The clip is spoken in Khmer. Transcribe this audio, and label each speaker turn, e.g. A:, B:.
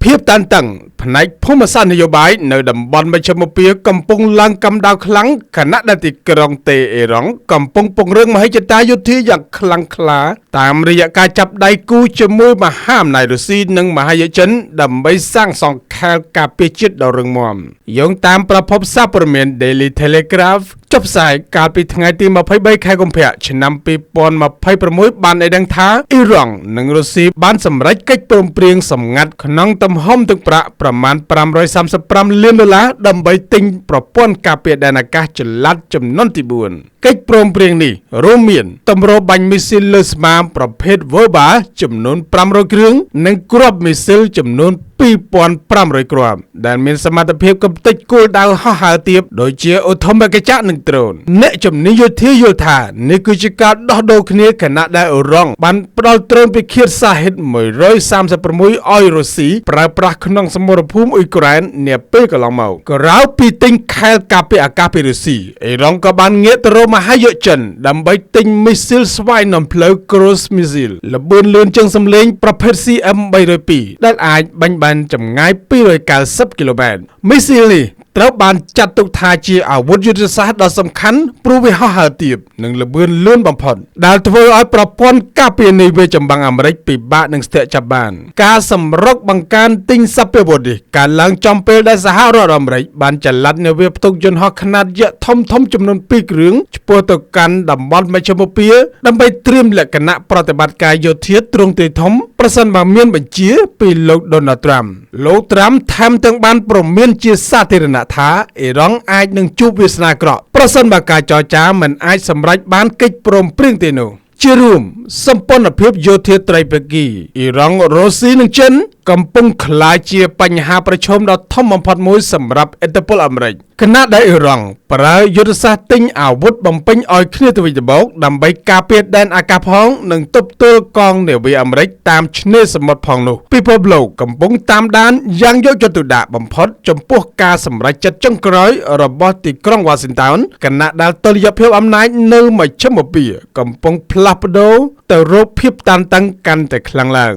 A: ភាពតានតឹងផ្នែកភូមិសាស្ត្រនយោបាយនៅតំបន់មជ្ឈមពាហ៍កំពុងឡើងកម្ដៅខ្លាំងខណៈដែលទីក្រុងតេអេរ៉ង់កំពុងពង្រឹងមហិច្ឆតាយោធាយ៉ាងខ្លាំងក្លាតាមរយៈការចាប់ដៃគូជាមួយមហាអំណាចរុស្ស៊ីនិងមហាយចិនដើម្បីសាងសង់ខែលការពារជាតិដ៏រឹងមាំយោងតាមប្រភពសារព័ត៌មាន Daily Telegraph ចុះផ្សាយកាលពីថ្ងៃទី23ខែកុម្ភៈឆ្នាំ2026បានឲ្យដឹងថាអ៊ីរ៉ង់និងរុស្ស៊ីបានសម្រេចកិច្ចព្រមព្រៀងសម្ងាត់ក្នុងទំហំទឹកប្រាក់ប្រមាណ$535 លានដើម្បីទិញប្រព័ន្ធការពារដែនអាកាសចល័តចំនួនទី4កិច្ចព្រមព្រៀងនេះរួមមានទម្របាញ់មីស៊ីលលើស្មាប្រភេទ Verba ចំនួន500គ្រឿងនិងគ្រាប់មីស៊ីលចំនួន2500គ្រាប់ដែលមានសមត្ថភាពកំទេចគោលដៅហោះហើរទាបដូចជាអូថូម៉ាកចក្រនិងដ្រូនអ្នកជំនាញយោធាយល់ថានេះគឺជាការដោះដូរគ្នាខណៈដែលអ៊ីរ៉ង់បានផ្ដល់ដ្រូនពិឃាតសាហិត136ឲ្យរុស្ស៊ីប្រើប្រាស់ក្នុងសមរភូមិអ៊ុយក្រែននាពេលកន្លងមកក្រៅពីទិញខែលការពារអាកាសពីរុស្ស៊ីអ៊ីរ៉ង់ក៏បានងាកទៅរកមហាយចិនដើម្បីទិញមីស៊ីលស្វ័យនាំផ្លូវ Cruise Missile ល្បឿនលឿនជាងសម្លេងប្រភេទ CM302 ដែលអាចបាញ់បានចម្ងាយ290គីឡូម៉ែត្រមីស៊ីលនេះត្រូវបានចាត់ទុកថាជាអាវុធយុទ្ធសាស្ត្រដ៏សំខាន់ព្រោះវាហោះហើរទាបនិងល្បឿនលឿនបំផុតដែលធ្វើឲ្យប្រព័ន្ធការពារនាវាចម្បាំងអាមេរិកពិបាកនឹងស្ទាក់ចាប់បានការសម្រុកបង្កើនទិញសព្វវុធនេះកើតឡើងចំពេលដែលសហរដ្ឋអាមេរិកបានចល័តនាវាផ្ទុកយន្តហោះខ្នាតយក្សធំចំនួន2គ្រឿងឆ្ពោះទៅកាន់តំបន់មជ្ឈមពាហ៍ដើម្បីត្រៀមលក្ខណៈប្រតិបត្តិការយោធាទ្រង់ទ្រាយធំប្រសិនបើមានបញ្ជាពីលោក Donald Trump លោក Trump ថែមទាំងបានព្រមានជាសាធារណៈថាអ៊ីរ៉ង់អាចនឹងជួបវាសនាអាក្រក់ប្រសិនបើការចរចាមិនអាចសម្រេចបានកិច្ចព្រមព្រៀងទេនោះជារួមសម្ព័ន្ធភាពយោធាត្រីភាគីអ៊ីរ៉ង់រុស្ស៊ីនិងចិនកំពុងក្លាយជាបញ្ហាប្រឈមដ៏ធំបំផុតមួយសម្រាប់ឥទ្ធិពលអាមេរិកខណៈដែលអ៊ីរ៉ង់ប្រើយុទ្ធសាស្ត្រទិញអាវុធបំពេញឲ្យគ្នាទៅវិញទៅមកដើម្បីការពារដែនអាកាសផងនិងទប់ទល់កងនាវាអាមេរិកតាមឆ្នេរសមុទ្រផងនោះពិភពលោកកំពុងតាមដានយ៉ាងយកចិត្តទុកដាក់បំផុតចំពោះការសម្រេចចិត្តចុងក្រោយរបស់ទីក្រុងវ៉ាស៊ីនតោនខណៈដែលតុល្យភាពអំណាចនៅមជ្ឈមពាហ៍កំពុងផ្លាស់ប្ដូរទៅរកភាពតានតឹងកាន់តែខ្លាំងឡើង